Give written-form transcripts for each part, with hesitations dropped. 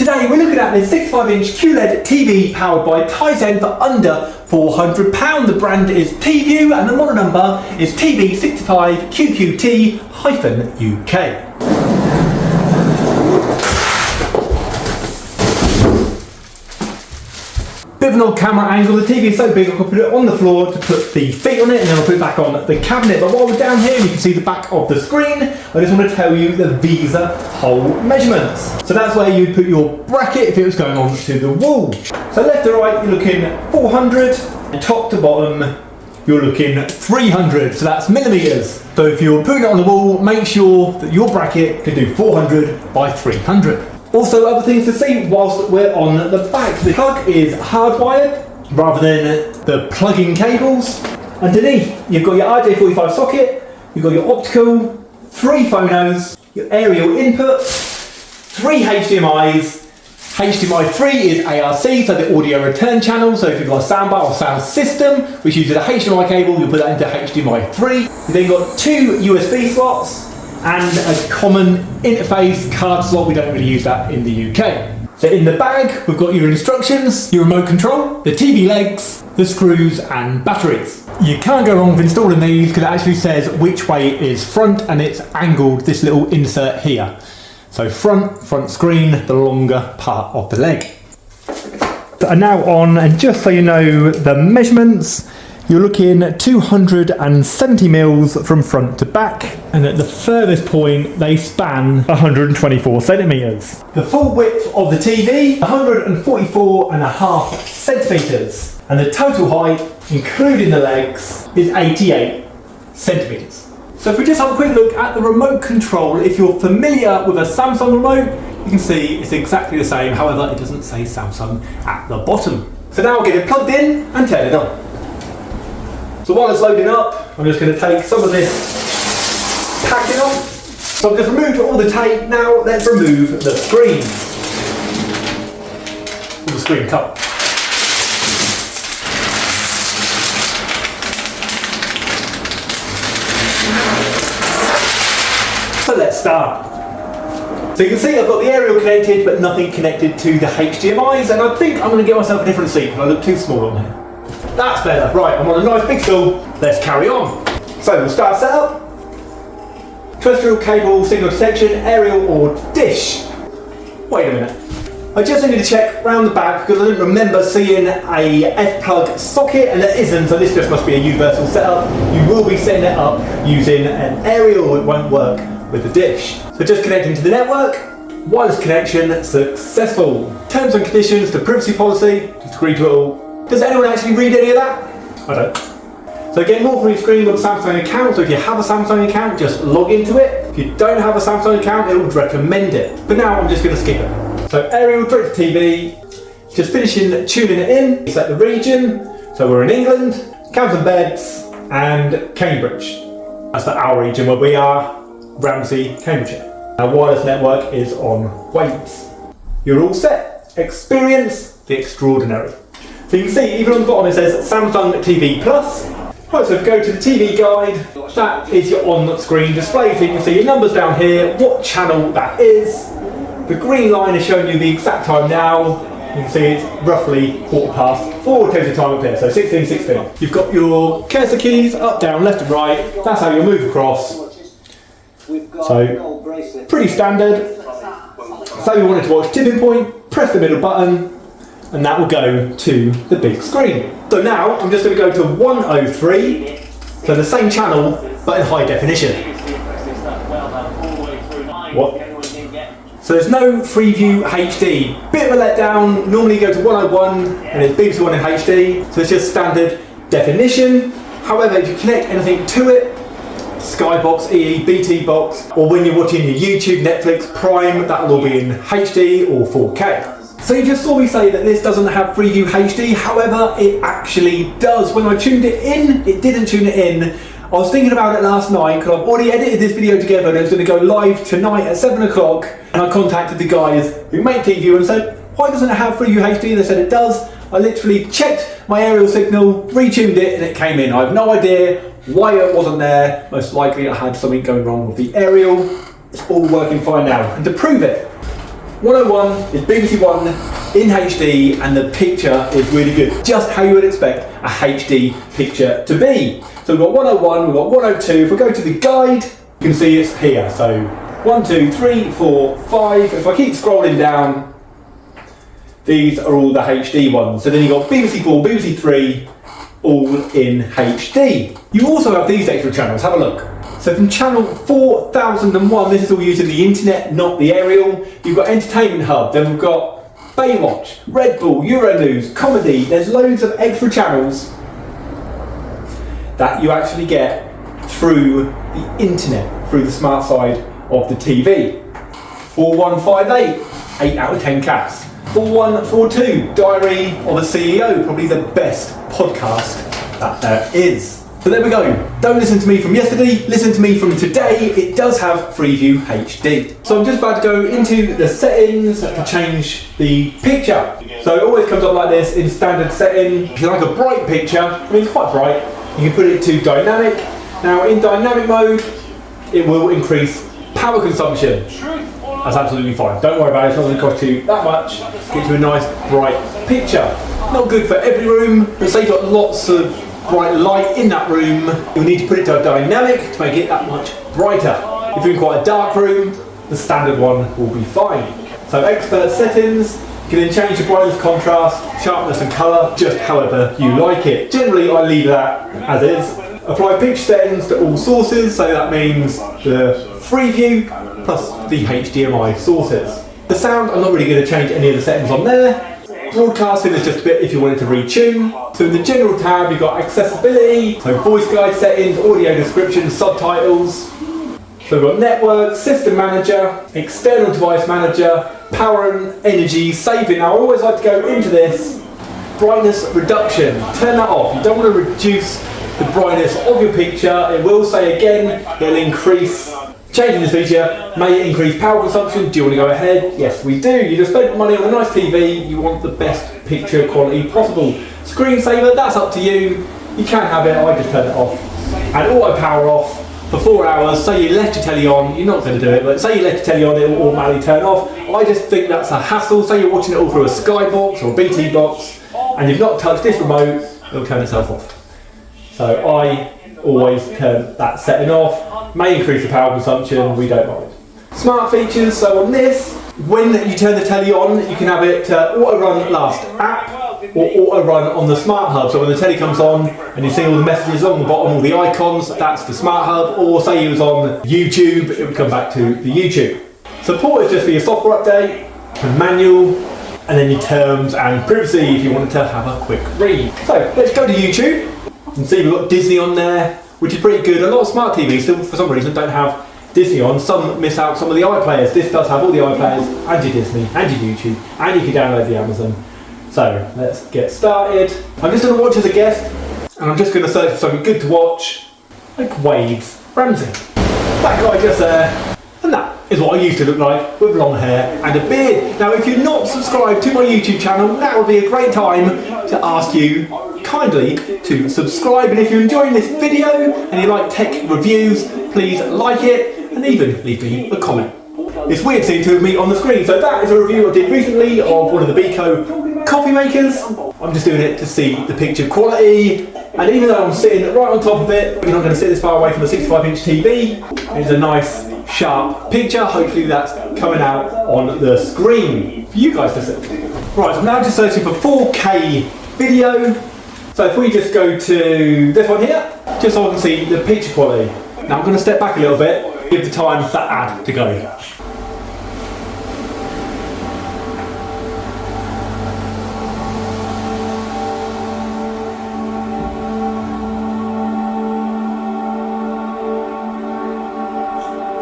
Today we're looking at this 65-inch QLED TV powered by Tizen for under £400. The brand is TeeView and the model number is TeeView65QQT-UK. Bit of an odd camera angle. The TV is so big I can put it on the floor to put the feet on it and then I'll put it back on the cabinet. But while we're down here you can see the back of the screen. I just want to tell you the Visa hole measurements. So that's where you'd put your bracket if it was going on to the wall. So left to right you're looking 400 and top to bottom you're looking 300. So that's millimeters. So if you're putting it on the wall, make sure that your bracket can do 400 by 300. Also, other things to see whilst we're on the back. The plug is hardwired rather than the plug-in cables. Underneath, you've got your RJ45 socket, you've got your optical, 3 phonos, your aerial input, 3 HDMIs. HDMI 3 is ARC, so the audio return channel. So if you've got a soundbar or sound system which uses a HDMI cable, you'll put that into HDMI 3. You've then got 2 USB slots and a common interface card slot. We don't really use that in the UK. So in the bag, we've got your instructions, your remote control, the TV legs, the screws and batteries. You can't go wrong with installing these because it actually says which way is front and it's angled this little insert here. So front screen, the longer part of the leg. And now on, and just so you know the measurements, you're looking at 270 mils from front to back, and at the furthest point they span 124 centimeters. The full width of the TV, 144.5 centimeters, and the total height, including the legs, is 88 centimeters. So if we just have a quick look at the remote control, if you're familiar with a Samsung remote, you can see it's exactly the same, however it doesn't say Samsung at the bottom. So now I'll get it plugged in and turn it on. So while it's loading up, I'm just going to take some of this packing off. So I've just removed all the tape. Now let's remove the screen. All the screen cut. So let's start. So you can see I've got the aerial connected but nothing connected to the HDMIs, and I think I'm going to get myself a different seat because I look too small on here. That's better. Right, I'm on a nice big stool. Let's carry on. So we'll start setup. Terrestrial cable, signal detection, aerial or dish. Wait a minute. I just needed to check round the back because I didn't remember seeing a F-plug socket, and there isn't, so this just must be a universal setup. You will be setting it up using an aerial, it won't work with the dish. So just connecting to the network. Wireless connection successful. Terms and conditions to privacy policy. Just agree to it all. Does anyone actually read any of that? I don't. So again, more from your screen with a Samsung account. So if you have a Samsung account, just log into it. If you don't have a Samsung account, it would recommend it. But now I'm just going to skip it. So aerial direct to TV, just finishing tuning it in. Select the region. So we're in England, Camden Beds and Cambridge. That's the our region where we are, Ramsey, Cambridgeshire. Our wireless network is on Waves. You're all set. Experience the extraordinary. So you can see, even on the bottom it says Samsung TV Plus. Right, so if you go to the TV guide, that is your on-screen display. So you can see your numbers down here, what channel that is. The green line is showing you the exact time now. You can see it's roughly 4:15. Tells you time up here, so 16:16. You've got your cursor keys, up, down, left and right. That's how you'll move across. So, pretty standard. So you wanted to watch Tipping Point, press the middle button, and that will go to the big screen. So now I'm just going to go to 103, so the same channel but in high definition. What? So there's no Freeview HD. Bit of a letdown. Normally you go to 101 and it's BBC One in HD, so it's just standard definition. However, if you connect anything to it, Skybox, EE, BT Box, or when you're watching your YouTube, Netflix, Prime, that'll all be in HD or 4K. So you just saw me say that this doesn't have Freeview HD, however it actually does. When I tuned it in, it didn't tune it in. I was thinking about it last night because I've already edited this video together and it was going to go live tonight at 7 o'clock, and I contacted the guys who make TeeView and said, why doesn't it have Freeview HD? They said it does. I literally checked my aerial signal, retuned it and it came in. I have no idea why it wasn't there. Most likely I had something going wrong with the aerial. It's all working fine now. And to prove it, 101 is BBC One in HD, and the picture is really good. Just how you would expect a HD picture to be. So we've got 101, we've got 102. If we go to the guide, you can see it's here. So 1, 2, 3, 4, 5. If I keep scrolling down, these are all the HD ones. So then you've got BBC 4, BBC 3, all in HD. You also have these extra channels, have a look. So from channel 4001, this is all using the internet, not the aerial. You've got Entertainment Hub, then we've got Baywatch, Red Bull, Euronews, Comedy. There's loads of extra channels that you actually get through the internet, through the smart side of the TV. 4158, 8 out of 10 cats. 4142, Diary of a CEO, probably the best podcast that there is. So there we go. Don't listen to me from yesterday, listen to me from today. It does have Freeview HD. So I'm just about to go into the settings to change the picture. So it always comes up like this in standard setting. If you like a bright picture, I mean it's quite bright, you can put it to dynamic. Now in dynamic mode, it will increase power consumption. That's absolutely fine. Don't worry about it, it's not going to cost you that much. Get you a nice bright picture. Not good for every room, but say you've got lots of bright light in that room, you'll need to put it to a dynamic to make it that much brighter. If you're in quite a dark room, the standard one will be fine. So expert settings, you can then change the brightness, contrast, sharpness and colour, just however you like it. Generally I leave that as is. Apply pitch settings to all sources, so that means the Freeview plus the HDMI sources. The sound, I'm not really going to change any of the settings on there. Broadcasting is just a bit if you wanted to retune. So in the general tab you've got accessibility, so voice guide settings, audio description, subtitles. So we've got network, system manager, external device manager, power and energy saving. Now I always like to go into this brightness reduction. Turn that off. You don't want to reduce the brightness of your picture. It will say again, it'll increase. Changing this feature may increase power consumption. Do you want to go ahead? Yes, we do. You just spent money on a nice TV. You want the best picture quality possible. Screensaver, that's up to you. You can have it. I just turn it off. And auto power off for 4 hours. Say you left your telly on. You're not going to do it, but say you left your telly on, it will automatically turn off. I just think that's a hassle. Say you're watching it all through a Sky box or a BT box, and you've not touched this remote, it'll turn itself off. So I always turn that setting off. May increase the power consumption, we don't mind. Smart features, so on this, when you turn the telly on, you can have it auto run last app or auto run on the smart hub. So when the telly comes on and you see all the messages on the bottom, all the icons, that's the smart hub. Or say you was on YouTube, it would come back to the YouTube. Support is just for your software update, and manual, and then your terms and privacy if you wanted to have a quick read. So let's go to YouTube and see we've got Disney on there, which is pretty good. A lot of smart TVs still, for some reason, don't have Disney on. Some miss out some of the iPlayers. This does have all the iPlayers, and your Disney, and your YouTube, and you can download the Amazon. So let's get started. I'm just going to watch as a guest, and I'm just going to search for something good to watch, like Wade Ramsey. That guy just there, and that is what I used to look like with long hair and a beard. Now, if you're not subscribed to my YouTube channel, that would be a great time to ask you kindly to subscribe, and if you're enjoying this video and you like tech reviews, please like it and even leave me a comment. It's weird seeing two of me on the screen. So that is a review I did recently of one of the Beko coffee makers. I'm just doing it to see the picture quality, and even though I'm sitting right on top of it, you're not going to sit this far away from the 65-inch TV. It's a nice sharp picture. Hopefully that's coming out on the screen for you guys to see. Right, so I'm now just searching for 4K video. So if we just go to this one here, just so I can see the picture quality. Now I'm going to step back a little bit, give the time for that ad to go.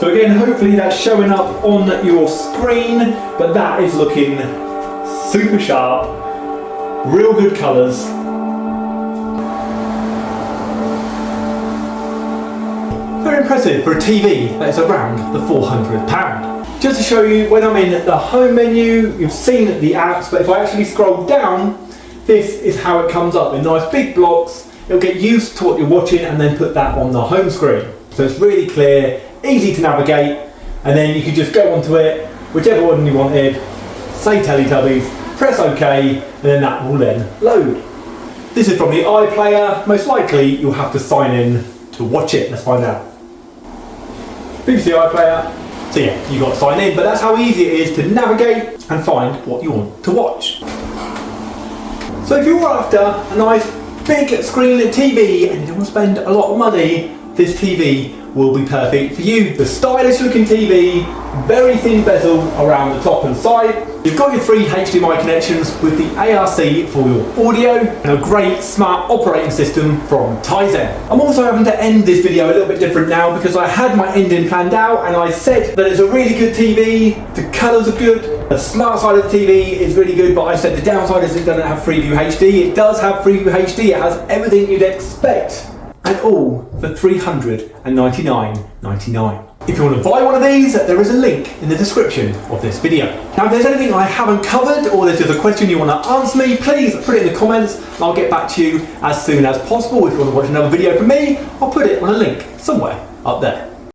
So again, hopefully that's showing up on your screen, but that is looking super sharp, real good colours. Very impressive for a TV that is around the £400. Just to show you, when I'm in the home menu, you've seen the apps, but if I actually scroll down, this is how it comes up in nice big blocks. It'll get used to what you're watching and then put that on the home screen. So it's really clear, easy to navigate, and then you can just go onto it, whichever one you wanted, say Teletubbies, press OK, and then that will then load. This is from the iPlayer. Most likely you'll have to sign in to watch it. Let's find out. BBC iPlayer. So yeah, you've got to sign in, but that's how easy it is to navigate and find what you want to watch. So if you're after a nice big screen TV and you don't want to spend a lot of money, this TV will be perfect for you. The stylish looking TV, very thin bezel around the top and side. You've got your 3 HDMI connections with the ARC for your audio and a great smart operating system from Tizen. I'm also having to end this video a little bit different now because I had my ending planned out and I said that it's a really good TV, the colours are good, the smart side of the TV is really good, but I said the downside is it doesn't have Freeview HD. It does have Freeview HD, it has everything you'd expect. And all for $399.99. If you want to buy one of these, there is a link in the description of this video. Now if there's anything I haven't covered or there's just a question you want to answer me, please put it in the comments and I'll get back to you as soon as possible. If you want to watch another video from me, I'll put it on a link somewhere up there.